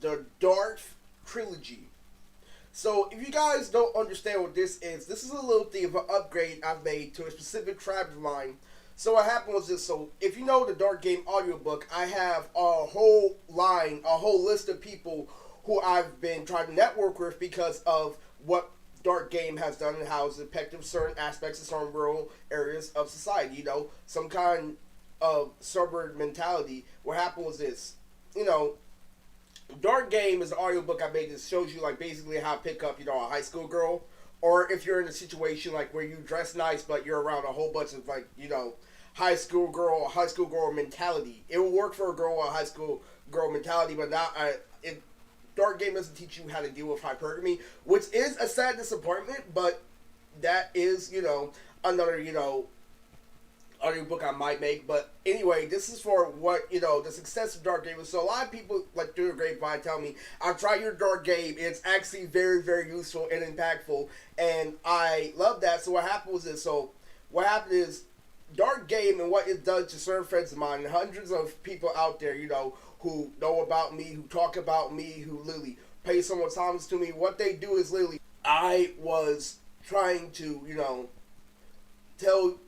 the Darth Trilogy. So, if you guys don't understand what this is a little thing of an upgrade I've made to a specific tribe of mine. So, what happened was this. So, if you know the Dark Game audiobook, I have a whole line, a whole list of people who I've been trying to network with because of what Dark Game has done and how it's affected certain aspects of certain rural areas of society. Some kind of suburban mentality. What happened was this. Dark Game is an audiobook I made that shows you like basically how to pick up, a high school girl. Or if you're in a situation like where you dress nice but you're around a whole bunch of like, high school girl mentality. It will work for a girl with a high school girl mentality, but not Dark Game doesn't teach you how to deal with hypergamy, which is a sad disappointment, but that is, another, audiobook I might make. But anyway, this is for what, the success of Dark Game is. So a lot of people, like through the grapevine, tell me, I've tried your Dark Game. It's actually very, very useful and impactful. And I love that. So what happened was this. So what happened is Dark Game and what it does to certain friends of mine and hundreds of people out there, who know about me, who talk about me, who literally pay so much homage to me. What they do is literally, I was trying to, tell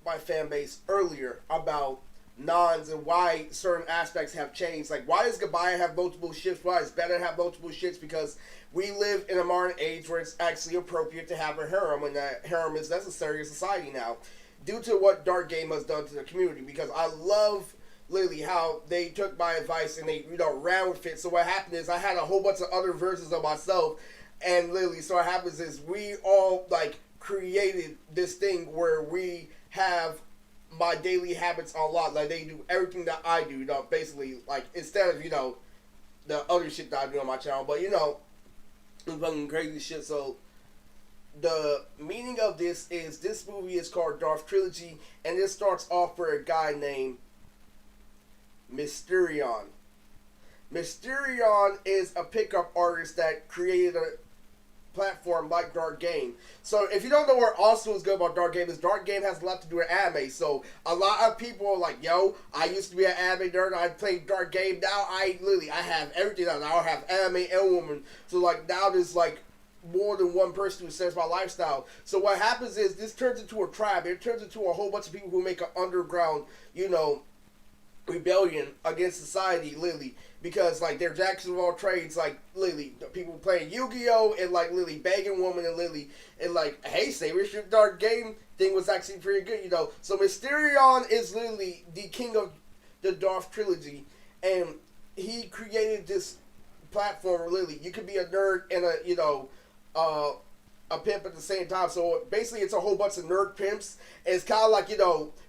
my fan base earlier about nons and why certain aspects have changed. Like, why does Gabaya have multiple ships? Why does Beta have multiple ships? Because we live in a modern age where it's actually appropriate to have a harem, and that harem is necessary in society now, due to what Dark Game has done to the community. Because I love literally how they took my advice and they ran with it. So what happened is I had a whole bunch of other versions of myself, and literally so what happens is we all like created this thing where we have my daily habits on lock. Like, they do everything that I do, basically, like, instead of, the other shit that I do on my channel. But, fucking crazy shit. So, the meaning of this is, this movie is called Darth Trilogy, and this starts off for a guy named Mysterion. Mysterion is a pickup artist that created a platform like Dark Game. So if you don't know what also is good about Dark Game is Dark Game has a lot to do with anime. So a lot of people are like, yo, I used to be an anime nerd, I played Dark Game. Now I have everything now. Now I have anime and woman. So like now there's like more than one person who says my lifestyle. So what happens is this turns into a tribe. It turns into a whole bunch of people who make an underground, rebellion against society, literally, because like they're jacks of all trades, like literally people playing Yu-Gi-Oh and like literally begging woman and literally and like, hey, say we should Dark Game thing was actually pretty good, So Mysterion is literally the king of the Darth Trilogy, and he created this platform where literally you could be a nerd and a pimp at the same time. So basically it's a whole bunch of nerd pimps. And it's kind of like,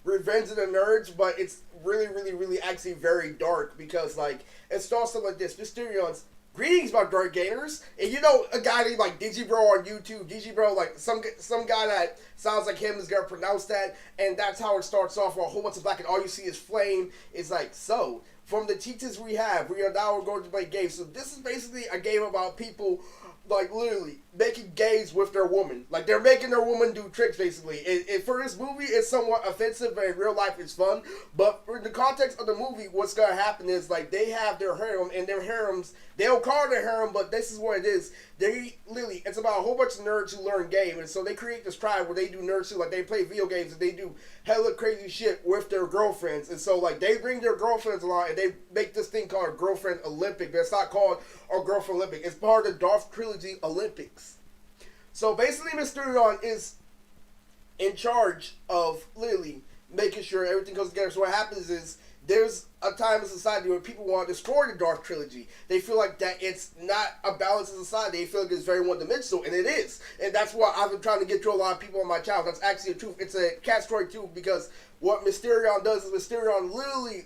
Revenge of the Nerds, but it's really, really, really actually very dark, because like it starts something like this. Mysterion's greetings, my Dark Gamers. And a guy named like Digibro on YouTube. Digibro, like some guy that sounds like him is gonna pronounce that, and that's how it starts off with a whole bunch of black and all you see is flame. It's like, so from the teachers we are now going to play games. So this is basically a game about people like literally making games with their woman. Like they're making their woman do tricks basically. For this movie, it's somewhat offensive, but in real life it's fun. But in the context of the movie, what's gonna happen is like they have their harem, and their harems, they don't call it a harem, but this is what it is. They literally, it's about a whole bunch of nerds who learn game, and so they create this tribe where they do nerds too. Like they play video games and they do hella crazy shit with their girlfriends, and so like they bring their girlfriends along and they make this thing called a girlfriend Olympic. But it's not called a girlfriend Olympic. It's part of the Darth Trilogy Olympics. So basically, Mysterion is in charge of literally making sure everything goes together. So what happens is there's a time in society where people want to destroy the Darth Trilogy. They feel like that it's not a balance in society. They feel like it's very one-dimensional, and it is. And that's what I've been trying to get to a lot of people on my channel. That's actually the truth. It's a catch-story too, because what Mysterion does is Mysterion literally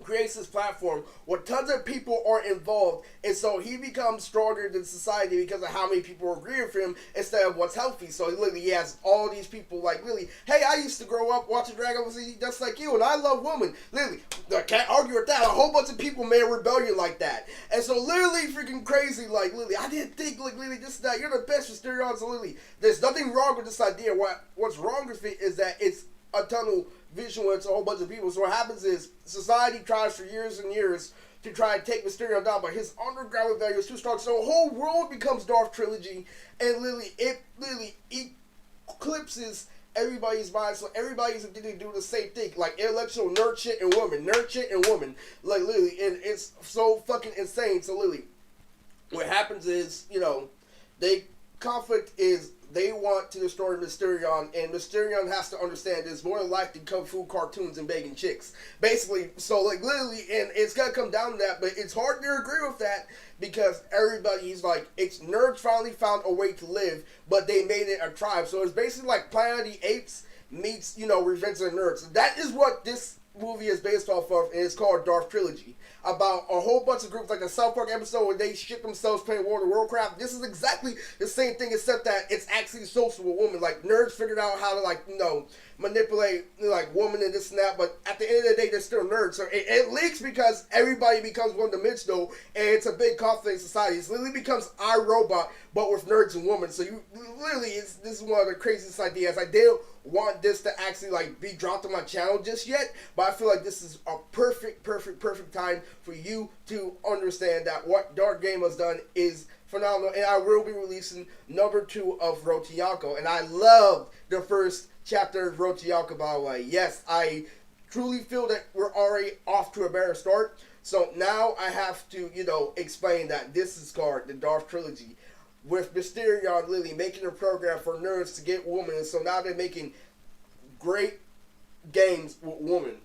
creates this platform where tons of people are involved, and so he becomes stronger than society because of how many people agree with him instead of what's healthy. So he has all these people like, literally, hey, I used to grow up watching Dragon Ball Z just like you, and I love women. Literally, I can't argue with that. A whole bunch of people made a rebellion like that, and so literally freaking crazy. Like literally, I didn't think like literally this that you're the best for Mysterion. So literally, there's nothing wrong with this idea. What's wrong with it is that it's a tunnel vision where it's a whole bunch of people. So what happens is society tries for years and years to try and take Mysterio down, but his underground rebellion is too strong. So the whole world becomes Darth Trilogy, and it literally eclipses everybody's mind, so everybody's addicted to do the same thing, like intellectual nerd shit and woman, like literally, and it's so fucking insane. So literally, what happens is, they conflict is they want to destroy Mysterion, and Mysterion has to understand there's more than likely kung fu cartoons and begging chicks, basically. So like literally, and it's gonna come down to that, but it's hard to agree with that because everybody's like, it's nerds finally found a way to live, but they made it a tribe. So it's basically like Planet of the Apes meets Revenge of the Nerds. That is what this movie is based off of, and it's called Darth Trilogy. About a whole bunch of groups, like the South Park episode where they shit themselves playing World of Warcraft. This is exactly the same thing, except that it's actually social with women. Like, nerds figured out how to, manipulate, women and this and that, but at the end of the day, they're still nerds. So it leaks because everybody becomes one-dimensional, and it's a big conflict in society. It literally becomes iRobot, but with nerds and women. So this is one of the craziest ideas. I didn't want this to actually, be dropped on my channel just yet, but I feel like this is a perfect time for you to understand that what Dark Game has done is phenomenal, and I will be releasing number 2 of Rotianko, and I loved the first chapter of Rotianko, by the way. Yes, I truly feel that we're already off to a better start, so now I have to, explain that this is called the Darth Trilogy, with Mysterio and Lily making a program for nerds to get women, and so now they're making great games with women.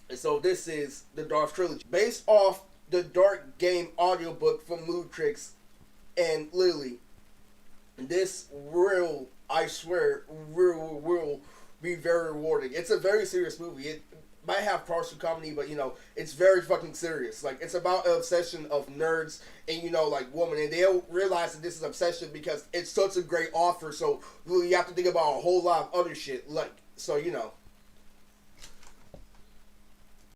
And so this is the Darth Trilogy, based off the Dark Game audiobook from Lutrix and Lily. This I swear, will be very rewarding. It's a very serious movie. It might have partial comedy, but it's very fucking serious. Like, it's about an obsession of nerds and women, and they don't realize that this is obsession because it's such a great offer. So you have to think about a whole lot of other shit. So